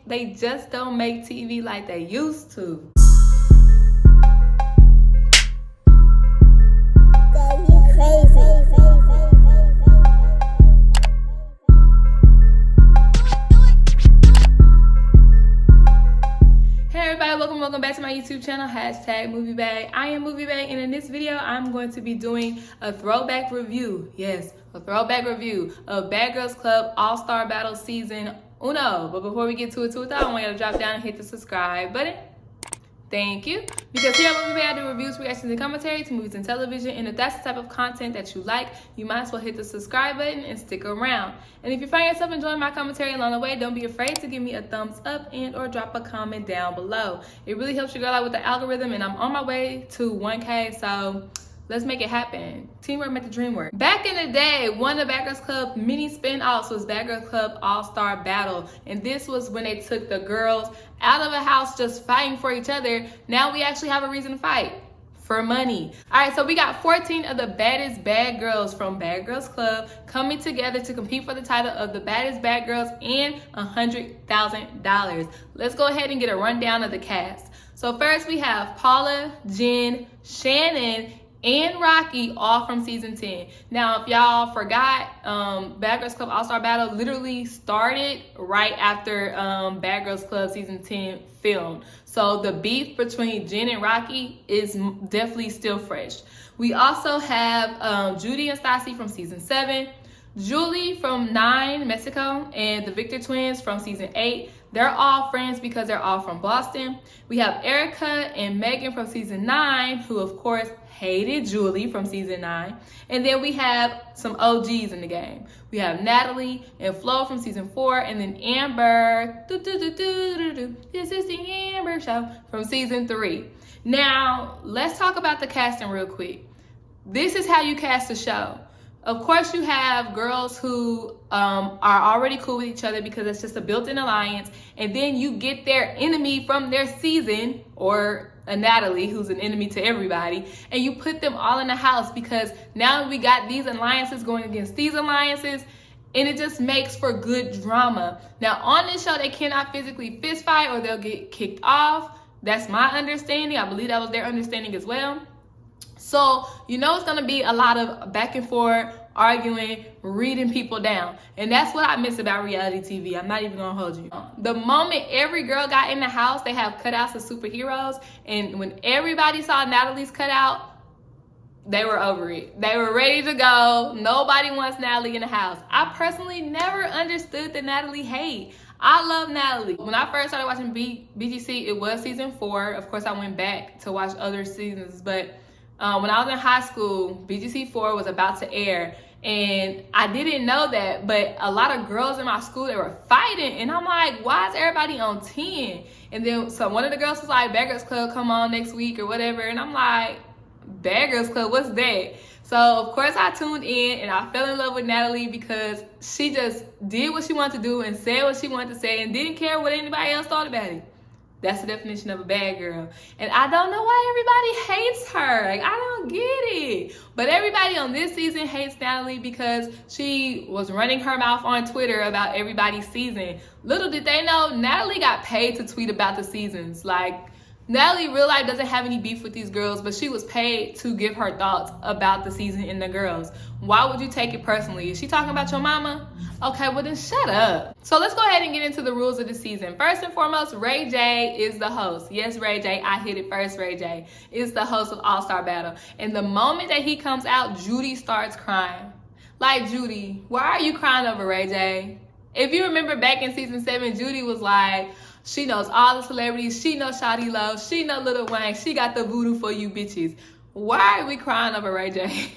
they just don't make TV like they used to. Welcome back to my YouTube channel, #Moviebae. I am Moviebae, and in this video, I'm going to be doing a throwback review. Yes, a throwback review of Bad Girls Club All Star Battle Season 1. But before we get to it, I want you to drop down and hit the subscribe button. Thank you. Because here at Moviebae, I do reviews, reactions, and commentary to movies and television. And if that's the type of content that you like, you might as well hit the subscribe button and stick around. And if you find yourself enjoying my commentary along the way, don't be afraid to give me a thumbs up and or drop a comment down below. It really helps your girl out with the algorithm, and I'm on my way to 1K, so let's make it happen. Teamwork make the dream work. Back in the day, one of Bad Girls Club mini spin-offs was Bad Girls Club All Star Battle. And this was when they took the girls out of a house just fighting for each other. Now we actually have a reason to fight. For money. All right, so we got 14 of the baddest bad girls from Bad Girls Club coming together to compete for the title of the baddest bad girls and $100,000. Let's go ahead and get a rundown of the cast. So first we have Paula, Jen, Shannon, and Rocky, all from season 10. Now, if y'all forgot, Bad Girls Club All Star Battle literally started right after Bad Girls Club season 10 filmed. So the beef between Jen and Rocky is definitely still fresh. We also have Judy and Stassi from season 7, Julie from 9, Mexico, and the Victor twins from season 8. They're all friends because they're all from Boston. We have Erica and Megan from season 9, who of course hated Julie from season 9. And then we have some OGs in the game. We have Natalie and Flo from season 4, and then Amber, this is the Amber Show, from season 3. Now, let's talk about the casting real quick. This is how you cast a show. Of course, you have girls who are already cool with each other because it's just a built-in alliance. And then you get their enemy from their season, or a Natalie who's an enemy to everybody, and you put them all in the house because now we got these alliances going against these alliances, and it just makes for good drama. Now, on this show, they cannot physically fist fight or they'll get kicked off. That's my understanding. I believe that was their understanding as well. So, you know it's gonna be a lot of back and forth, arguing, reading people down. And that's what I miss about reality TV. I'm not even gonna hold you. The moment every girl got in the house, they have cutouts of superheroes. And when everybody saw Natalie's cutout, they were over it. They were ready to go. Nobody wants Natalie in the house. I personally never understood the Natalie hate. I love Natalie. When I first started watching BGC, it was season 4. Of course, I went back to watch other seasons, but when I was in high school, BGC 4 was about to air, and I didn't know that, but a lot of girls in my school, they were fighting, and I'm like, why is everybody on 10? And then so one of the girls was like, Bad Girls Club come on next week or whatever, and I'm like, Bad Girls Club, what's that? So of course I tuned in, and I fell in love with Natalie because she just did what she wanted to do and said what she wanted to say and didn't care what anybody else thought about it. That's the definition of a bad girl. And I don't know why everybody hates her. Like, I don't get it. But everybody on this season hates Natalie because she was running her mouth on Twitter about everybody's season. Little did they know, Natalie got paid to tweet about the seasons. Like, Natalie real life doesn't have any beef with these girls, but she was paid to give her thoughts about the season and the girls. Why would you take it personally? Is she talking about your mama? Okay, well then shut up. So let's go ahead and get into the rules of the season. First and foremost, Ray J is the host. Yes, Ray J, I hit it first. Ray J is the host of All Star Battle. And the moment that he comes out, Judy starts crying. Like, Judy, why are you crying over Ray J? If you remember back in season 7, Judy was like, she knows all the celebrities. She knows Shawty Love. She knows Lil Wayne. She got the voodoo for you bitches. Why are we crying over Ray J?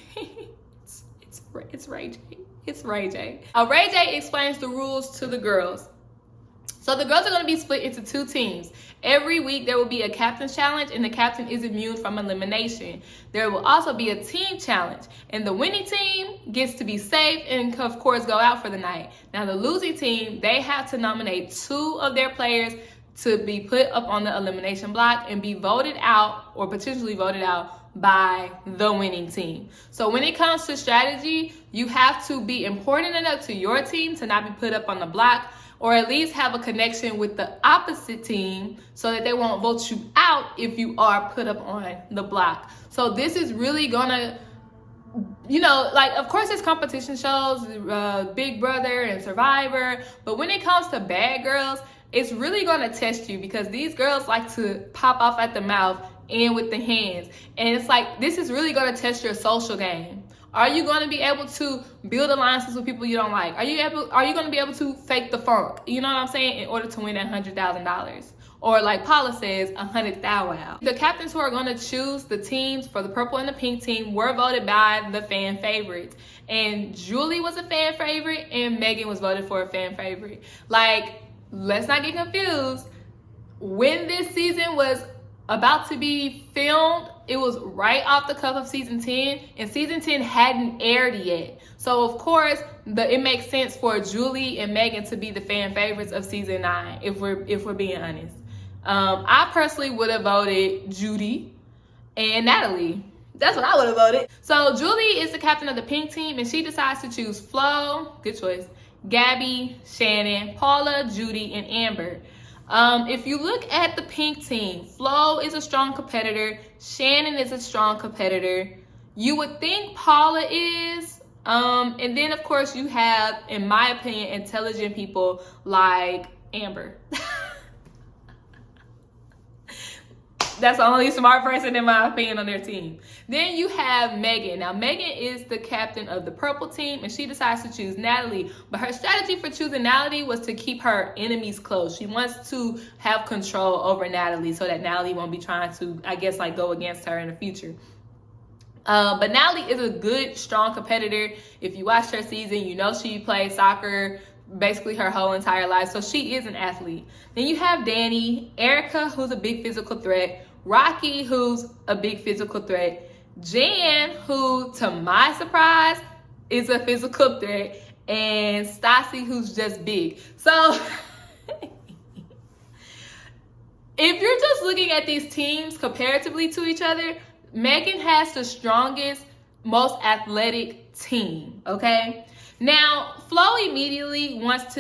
It's Ray J. It's Ray J. Ray J explains the rules to the girls. So the girls are going to be split into 2 teams. Every week there will be a captain's challenge, and the captain is immune from elimination. There will also be a team challenge, and the winning team gets to be safe and of course go out for the night. Now the losing team, they have to nominate 2 of their players to be put up on the elimination block and be voted out or potentially voted out by the winning team. So when it comes to strategy, you have to be important enough to your team to not be put up on the block, or at least have a connection with the opposite team so that they won't vote you out if you are put up on the block. So this is really gonna, you know, like, of course there's competition shows, Big Brother and Survivor, but when it comes to Bad Girls, it's really gonna test you because these girls like to pop off at the mouth and with the hands. And it's like, this is really gonna test your social game. Are you gonna be able to build alliances with people you don't like? Are you gonna be able to fake the funk? You know what I'm saying? In order to win that $100,000. Or like Paula says, 100 thou wow. The captains who are gonna choose the teams for the purple and the pink team were voted by the fan favorites. And Julie was a fan favorite and Megan was voted for a fan favorite. Like, let's not get confused. When this season was about to be filmed, it was right off the cuff of season 10, and season 10 hadn't aired yet. So of course, it makes sense for Julie and Megan to be the fan favorites of season 9, if we're being honest. I personally would have voted Judy and Natalie. That's what I would have voted. So Julie is the captain of the pink team, and she decides to choose Flo, good choice, Gabby, Shannon, Paula, Judy, and Amber. If you look at the pink team, Flo is a strong competitor, Shannon is a strong competitor. You would think Paula is, and then of course you have, in my opinion, intelligent people like Amber. That's the only smart person, in my opinion, on their team. Then you have Megan. Now, Megan is the captain of the purple team, and she decides to choose Natalie. But her strategy for choosing Natalie was to keep her enemies close. She wants to have control over Natalie so that Natalie won't be trying to, I guess, like, go against her in the future. But Natalie is a good, strong competitor. If you watched her season, you know she played soccer basically her whole entire life, so she is an athlete. Then you have Danny, Erica, who's a big physical threat, Rocky, who's a big physical threat, Jan, who, to my surprise, is a physical threat, and Stassi, who's just big. So if you're just looking at these teams comparatively to each other, Megan has the strongest, most athletic team, okay? Now, Flo immediately wants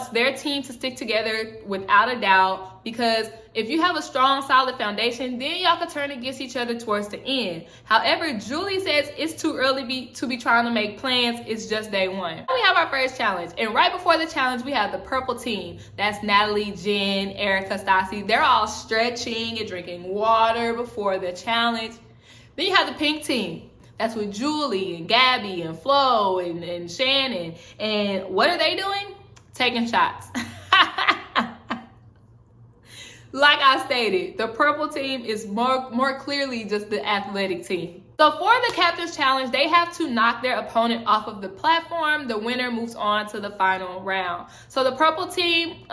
their team to stick together without a doubt, because if you have a strong, solid foundation, then y'all can turn against each other towards the end. However, Julie says it's too early to be trying to make plans. It's just day one. We have our first challenge, and right before the challenge, we have the purple team. That's Natalie, Jen, Erica, Stassi. They're all stretching and drinking water before the challenge. Then you have the pink team. That's with Julie and Gabby and Flo and Shannon. And what are they doing? Taking shots. Like I stated, the purple team is more clearly just the athletic team. So for the Captain's Challenge, they have to knock their opponent off of the platform. The winner moves on to the final round. So the purple team,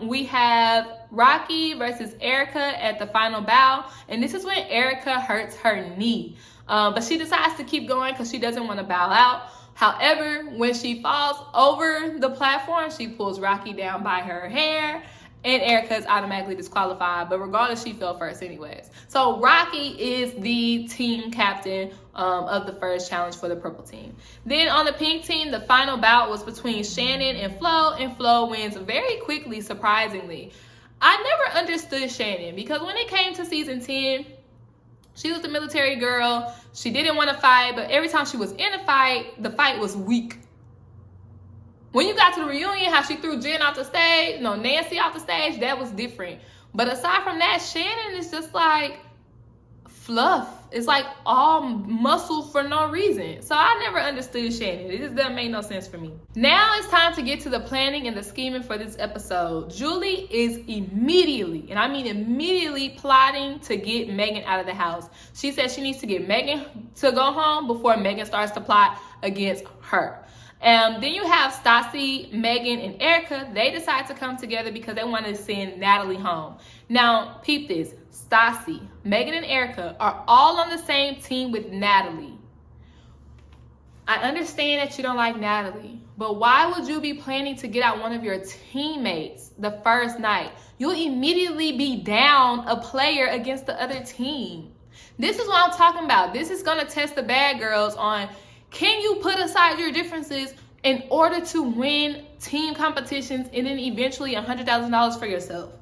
we have Rocky versus Erica at the final bow. And this is when Erica hurts her knee. But she decides to keep going because she doesn't want to bow out. However, when she falls over the platform, she pulls Rocky down by her hair, and Erica is automatically disqualified. But regardless, she fell first anyways. So Rocky is the team captain of the first challenge for the purple team. Then on the pink team, the final bout was between Shannon and Flo wins very quickly, surprisingly. I never understood Shannon because when it came to season 10, she was the military girl. She didn't want to fight, but every time she was in a fight, the fight was weak. When you got to the reunion, how she threw Jen off the stage, Nancy off the stage, that was different. But aside from that, Shannon is just like fluff. It's like all muscle for no reason. So I never understood Shannon. It just doesn't make no sense for me. Now it's time to get to the planning and the scheming for this episode. Julie is immediately, and I mean immediately, plotting to get Megan out of the house. She says she needs to get Megan to go home before Megan starts to plot against her. Then you have Stassi, Megan, and Erica. They decide to come together because they want to send Natalie home. Now, peep this. Stassi, Megan, and Erica are all on the same team with Natalie. I understand that you don't like Natalie, but why would you be planning to get out one of your teammates the first night? You'll immediately be down a player against the other team. This is what I'm talking about. This is going to test the bad girls on, can you put aside your differences in order to win team competitions and then eventually $100,000 for yourself.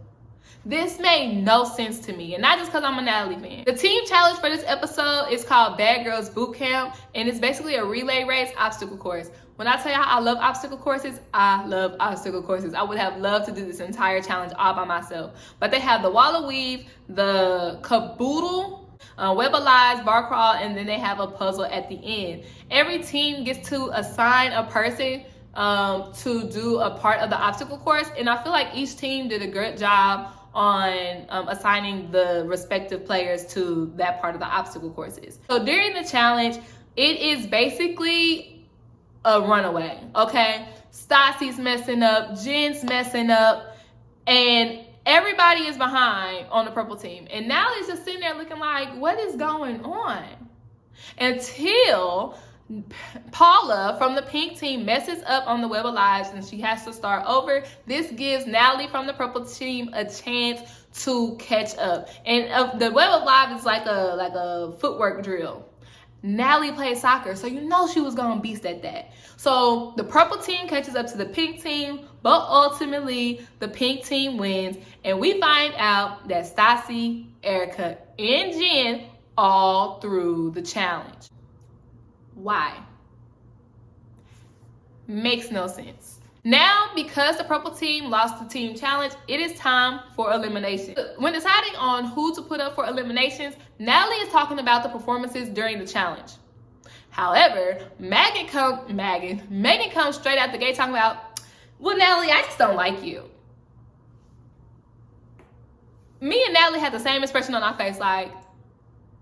This made no sense to me, and not just because I'm a Natalie fan. The team challenge for this episode is called Bad Girls Boot Camp, and it's basically a relay race obstacle course. When I tell y'all I love obstacle courses, I love obstacle courses. I would have loved to do this entire challenge all by myself. But they have the wall of weave, the caboodle, web of lies, bar crawl, and then they have a puzzle at the end. Every team gets to assign a person to do a part of the obstacle course, and I feel like each team did a good job on assigning the respective players to that part of the obstacle courses. So during the challenge, it is basically a runaway, okay? Stassi's messing up, Jen's messing up, and everybody is behind on the purple team. And Natalie's just sitting there looking like, what is going on? Until Paula from the pink team messes up on the web of lives and she has to start over. This gives Natalie from the purple team a chance to catch up. And the web of lives is like a footwork drill. Natalie plays soccer, so you know she was gonna beast at that. So the purple team catches up to the pink team, but ultimately the pink team wins, and we find out that Stassi, Erica, and Jen all through the challenge. Why? Makes no sense. Now, because the purple team lost the team challenge, it is time for elimination. When deciding on who to put up for eliminations, Natalie is talking about the performances during the challenge. However, Megan comes straight out the gate talking about, well, Natalie, I just don't like you. Me and Natalie had the same expression on our face, like,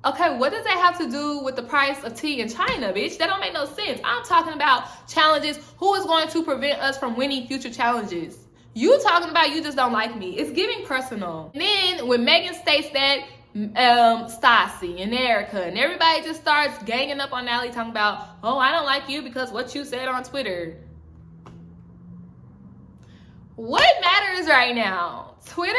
okay, what does that have to do with the price of tea in China, bitch? That don't make no sense. I'm talking about challenges. Who is going to prevent us from winning future challenges? You talking about you just don't like me. It's giving personal. And then when Megan states that, Stassi and Erica and everybody just starts ganging up on Natalie talking about, oh, I don't like you because what you said on Twitter. What matters right now? Twitter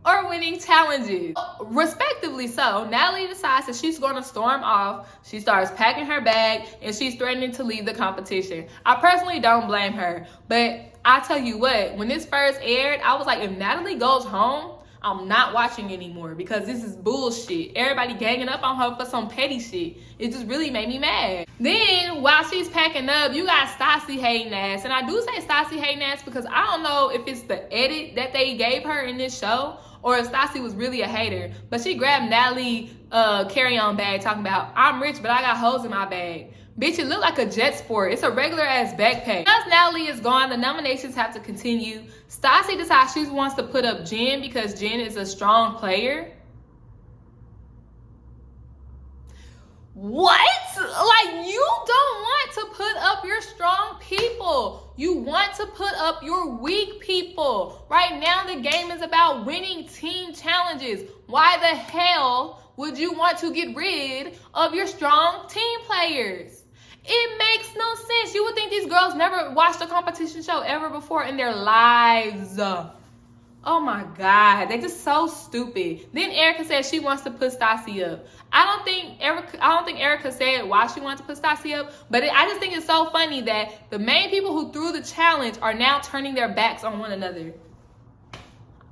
or winning challenges? Respectively so, Natalie decides that she's going to storm off. She starts packing her bag and she's threatening to leave the competition. I personally don't blame her, but I tell you what, when this first aired, I was like, if Natalie goes home, I'm not watching anymore because this is bullshit. Everybody ganging up on her for some petty shit. It just really made me mad. Then while she's packing up, you got Stassi hating ass. And I do say Stassi hating ass because I don't know if it's the edit that they gave her in this show or if Stassi was really a hater. But she grabbed Natalie carry-on bag talking about, I'm rich, but I got hoes in my bag. Bitch, it looked like a jet sport. It's a regular ass backpack. Because Natalie is gone, the nominations have to continue. Stassi decides she wants to put up Jen because Jen is a strong player. What? Like, you don't want to put up your strong people. You want to put up your weak people. Right now, the game is about winning team challenges. Why the hell would you want to get rid of your strong team players? It makes no sense. You would think these girls never watched a competition show ever before in their lives. Oh my God, they're just so stupid. Then Erica said she wants to put Stassi up. I don't think Erica said why she wanted to put Stassi up, but I just think it's so funny that the main people who threw the challenge are now turning their backs on one another.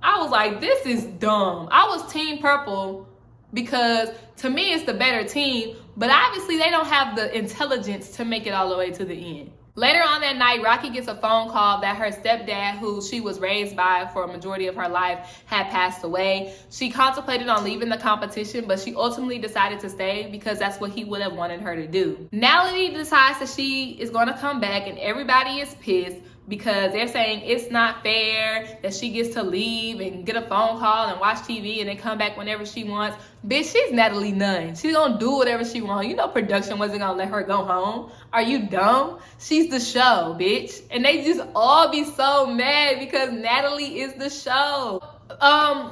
I was like, this is dumb. I was Team Purple because to me it's the better team, but obviously they don't have the intelligence to make it all the way to the end. Later on that night, Rocky gets a phone call that her stepdad, who she was raised by for a majority of her life, had passed away. She contemplated on leaving the competition, but she ultimately decided to stay because that's what he would have wanted her to do. Natalie decides that she is going to come back, and everybody is pissed because they're saying it's not fair that she gets to leave and get a phone call and watch TV and then come back whenever she wants. Bitch, she's Natalie Nunn. She's gonna do whatever she wants. You know production wasn't gonna let her go home. Are you dumb? She's the show, bitch. And they just all be so mad because Natalie is the show.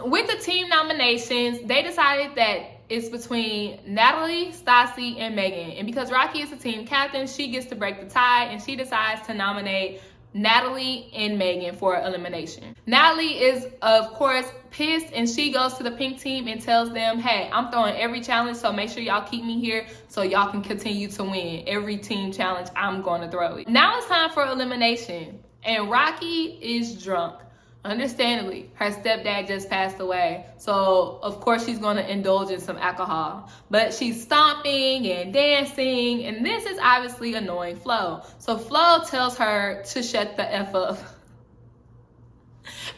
With the team nominations, they decided that it's between Natalie, Stassi, and Megan. And because Rocky is the team captain, she gets to break the tie and she decides to nominate Natalie and Megan for elimination. Natalie is, of course, pissed, and she goes to the pink team and tells them, hey, I'm throwing every challenge, so make sure y'all keep me here so y'all can continue to win. Every team challenge, I'm going to throw it. Now it's time for elimination, and Rocky is drunk. Understandably, her stepdad just passed away, so of course she's going to indulge in some alcohol. But she's stomping and dancing, and this is obviously annoying Flo. So Flo tells her to shut the F up.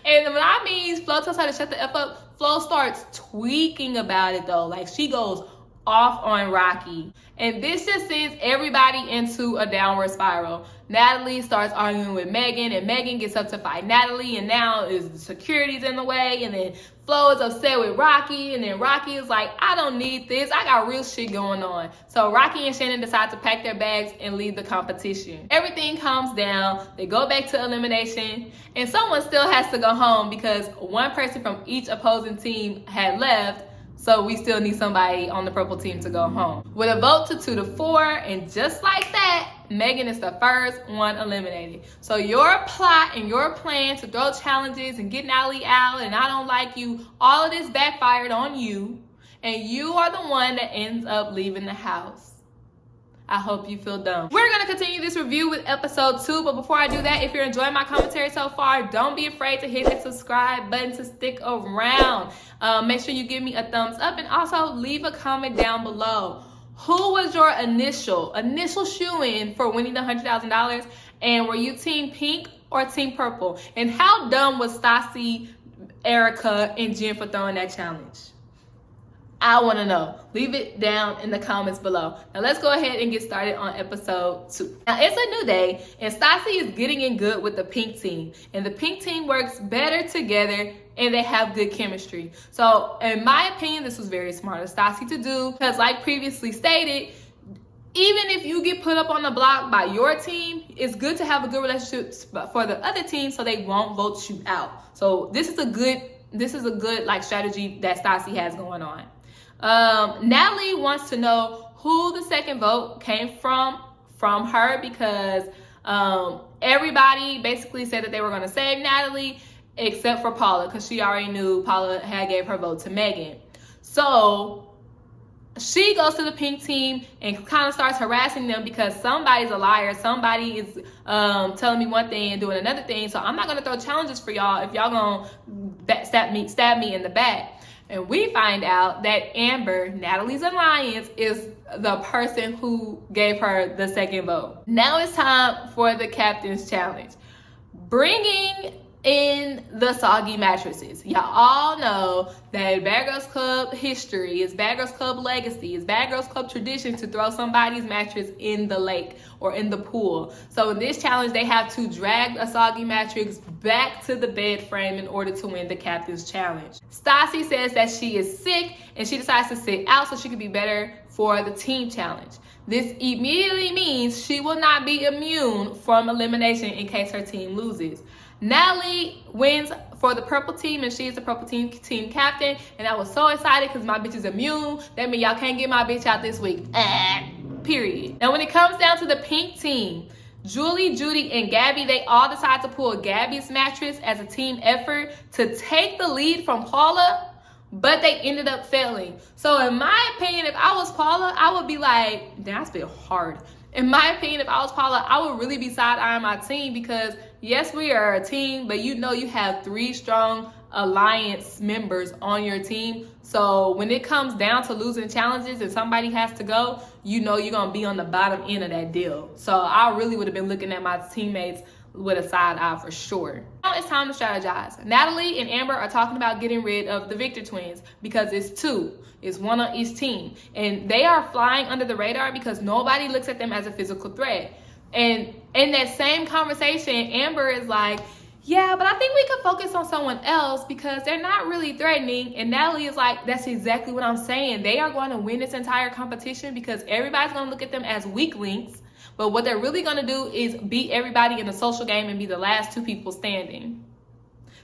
And when I mean Flo tells her to shut the F up, Flo starts tweaking about it though. Like, she goes off on Rocky. And this just sends everybody into a downward spiral. Natalie starts arguing with Megan, and Megan gets up to fight Natalie, and now is security's in the way, and then Flo is upset with Rocky, and then Rocky is like, I don't need this, I got real shit going on. So Rocky and Shannon decide to pack their bags and leave the competition. Everything calms down, they go back to elimination, and someone still has to go home because one person from each opposing team had left. So we still need somebody on the purple team to go home. With a vote to 2-4, and just like that, Megan is the first one eliminated. So your plot and your plan to throw challenges and get Natalie out and I don't like you, all of this backfired on you, and you are the one that ends up leaving the house. I hope you feel dumb. We're gonna continue this review with episode 2, but before I do that, if you're enjoying my commentary so far, don't be afraid to hit the subscribe button to stick around. Make sure you give me a thumbs up, and also leave a comment down below. Who was your initial shoo-in for winning the $100,000? And were you team pink or team purple? And how dumb was Stassi, Erica, and Jen for throwing that challenge? I want to know. Leave it down in the comments below. Now let's go ahead and get started on episode 2. Now it's a new day, and Stassi is getting in good with the pink team. And the pink team works better together, and they have good chemistry. So in my opinion, this was very smart of Stassi to do, because like previously stated, even if you get put up on the block by your team, it's good to have a good relationship for the other team so they won't vote you out. So this is a good like strategy that Stassi has going on. Natalie wants to know who the second vote came from her, because everybody basically said that they were going to save Natalie except for Paula, because she already knew Paula had gave her vote to Megan. So she goes to the pink team and kind of starts harassing them because somebody's a liar, somebody is telling me one thing and doing another thing, so I'm not going to throw challenges for y'all if y'all gonna stab me in the back. And we find out that Amber, Natalie's alliance, is the person who gave her the second vote. Now it's time for the captain's challenge. Bringing in the soggy mattresses. Y'all all know that Bad Girls Club history is Bad Girls Club legacy, is Bad Girls Club tradition to throw somebody's mattress in the lake or in the pool. So in this challenge, they have to drag a soggy mattress back to the bed frame in order to win the captain's challenge. Stassi says that she is sick and she decides to sit out so she can be better for the team challenge. This immediately means she will not be immune from elimination in case her team loses. Natalie wins for the purple team, and she is the purple team captain. And I was so excited because my bitch is immune. That means y'all can't get my bitch out this week. Period. Now, when it comes down to the pink team, Julie, Judy, and Gabby, they all decide to pull Gabby's mattress as a team effort to take the lead from Paula, but they ended up failing. So in my opinion, if I was Paula, I would be like, that's a bit hard. In my opinion, if I was Paula, I would really be side-eyeing my team, because yes, we are a team, but you know you have 3 strong alliance members on your team. So when it comes down to losing challenges and somebody has to go, you know you're going to be on the bottom end of that deal. So I really would have been looking at my teammates with a side eye for sure. Now it's time to strategize. Natalie and Amber are talking about getting rid of the Victor twins because it's 2. It's 1 on each team. And they are flying under the radar because nobody looks at them as a physical threat. And in that same conversation, Amber is like, yeah, but I think we could focus on someone else because they're not really threatening. And Natalie is like, that's exactly what I'm saying. They are going to win this entire competition because everybody's going to look at them as weak links. But what they're really going to do is beat everybody in the social game and be the last 2 people standing.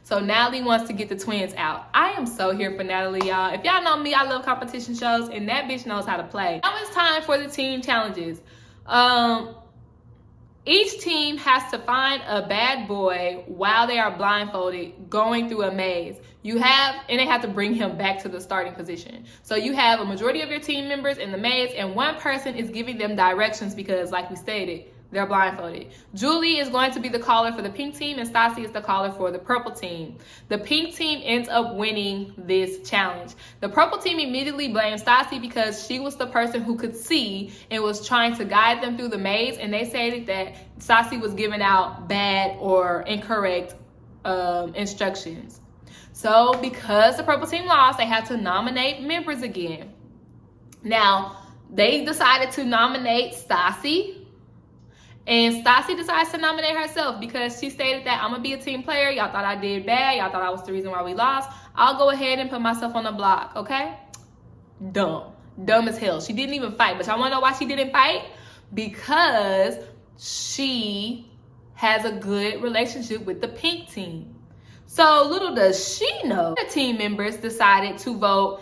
So Natalie wants to get the twins out. I am so here for Natalie, y'all. If y'all know me, I love competition shows, and that bitch knows how to play. Now it's time for the team challenges. Each team has to find a bad boy while they are blindfolded going through a maze. And they have to bring him back to the starting position. So you have a majority of your team members in the maze, and one person is giving them directions because, like we stated, they're blindfolded. Julie is going to be the caller for the pink team, and Stassi is the caller for the purple team. The pink team ends up winning this challenge. The purple team immediately blames Stassi because she was the person who could see and was trying to guide them through the maze, and they stated that Stassi was giving out bad or incorrect instructions. So because the purple team lost, they had to nominate members again. Now, they decided to nominate Stassi. And Stassi decides to nominate herself because she stated that I'm going to be a team player. Y'all thought I did bad. Y'all thought I was the reason why we lost. I'll go ahead and put myself on the block, okay? Dumb. Dumb as hell. She didn't even fight. But y'all want to know why she didn't fight? Because she has a good relationship with the pink team. So little does she know, the team members decided to vote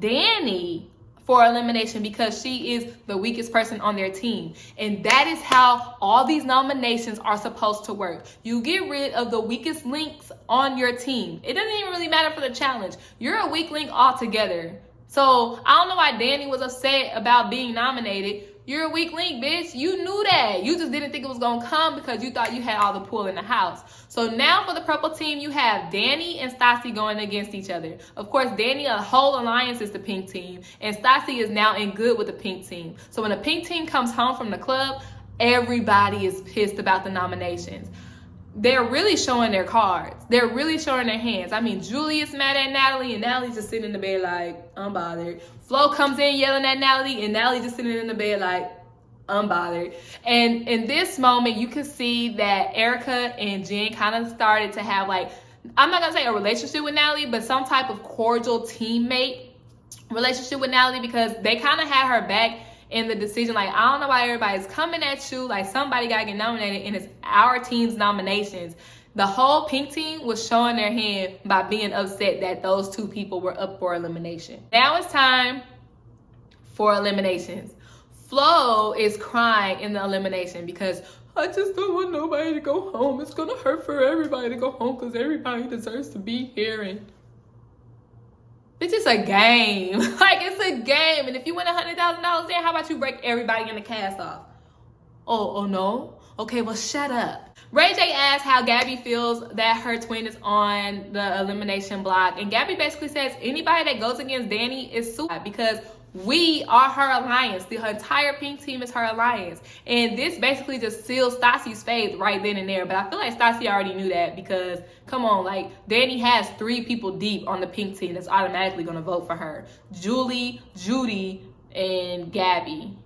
Danny for elimination because she is the weakest person on their team. And that is how all these nominations are supposed to work. You get rid of the weakest links on your team. It doesn't even really matter for the challenge. You're a weak link altogether. So I don't know why Danny was upset about being nominated. You're a weak link, bitch. You knew that. You just didn't think it was going to come because you thought you had all the pull in the house. So now for the purple team, you have Danny and Stassi going against each other. Of course, Danny, a whole alliance is the pink team, and Stassi is now in good with the pink team. So when the pink team comes home from the club, everybody is pissed about the nominations. They're really showing their cards. They're really showing their hands. I mean, Julie is mad at Natalie, and Natalie's just sitting in the bed like, unbothered. Flo comes in yelling at Natalie, and Natalie's just sitting in the bed like, unbothered. And in this moment, you can see that Erica and Jen kind of started to have, like, I'm not going to say a relationship with Natalie, but some type of cordial teammate relationship with Natalie because they kind of had her back in the decision. Like, I don't know why everybody's coming at you. Like, somebody got to get nominated, and it's our team's nominations. The whole pink team was showing their hand by being upset that those two people were up for elimination. Now it's time for eliminations. Flo is crying in the elimination because I just don't want nobody to go home. It's going to hurt for everybody to go home because everybody deserves to be here. And it's just a game. Like, it's a game. And if you win $100,000, then how about you break everybody in the cast off? Oh no? Okay, well, shut up. Ray J asked how Gabby feels that her twin is on the elimination block. And Gabby basically says anybody that goes against Danny is suicide because we are her alliance. The entire pink team is her alliance. And this basically just seals Stassi's fate right then and there. But I feel like Stassi already knew that because, come on, like, Danny has 3 people deep on the pink team that's automatically going to vote for her. Julie, Judy, and Gabby.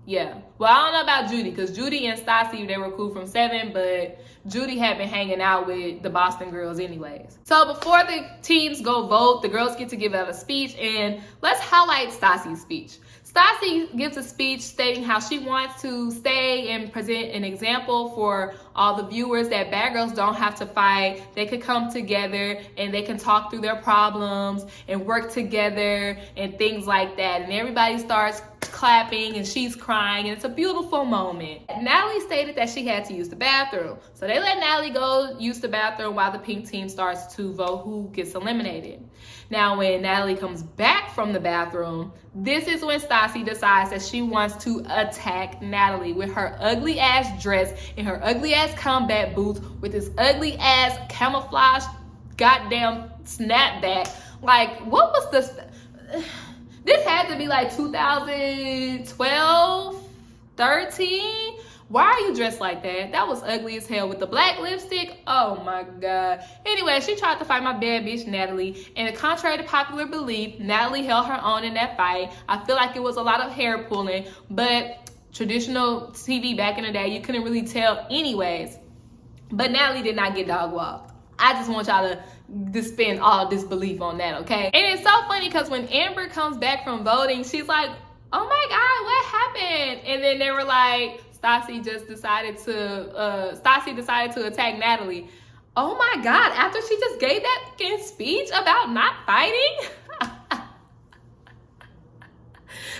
Yeah. Well, I don't know about Judy because Judy and Stassi, they were cool from 7, but Judy had been hanging out with the Boston girls anyways. So before the teams go vote, the girls get to give out a speech, and let's highlight Stassi's speech. Stassi gives a speech stating how she wants to stay and present an example for all the viewers that bad girls don't have to fight. They could come together and they can talk through their problems and work together and things like that. And everybody starts clapping and she's crying, and it's a beautiful moment. Natalie stated that she had to use the bathroom. So they let Natalie go use the bathroom while the pink team starts to vote who gets eliminated. Now, when Natalie comes back from the bathroom, this is when Stassi decides that she wants to attack Natalie with her ugly ass dress and her ugly ass combat boots with this ugly ass camouflage goddamn snapback. Like, what was this? This had to be like 2012, 13. Why are you dressed like that? That was ugly as hell with the black lipstick. Oh my God. Anyway, she tried to fight my bad bitch, Natalie. And contrary to popular belief, Natalie held her own in that fight. I feel like it was a lot of hair pulling, but traditional TV back in the day, you couldn't really tell anyways. But Natalie did not get dog walked. I just want y'all to dispense all disbelief on that, okay? And it's so funny because when Amber comes back from voting, she's like, oh my God, what happened? And then they were like, Stassi decided to attack Natalie. Oh my God, after she just gave that fucking speech about not fighting?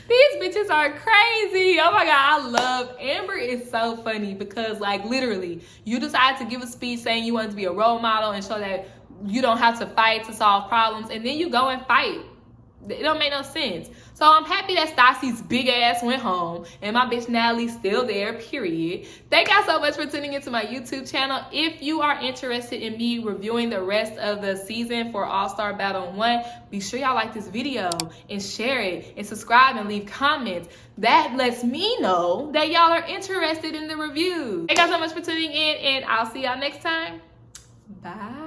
These bitches are crazy. Oh my God, I love Amber. Is so funny because like literally you decide to give a speech saying you want to be a role model and show that you don't have to fight to solve problems, and then you go and fight. It don't make no sense. So I'm happy that Stassi's big ass went home and my bitch Natalie's still there, period. Thank y'all so much for tuning into my YouTube channel. If you are interested in me reviewing the rest of the season for All Star Battle 1, be sure y'all like this video and share it and subscribe and leave comments. That lets me know that y'all are interested in the review. Thank y'all so much for tuning in, and I'll see y'all next time. Bye.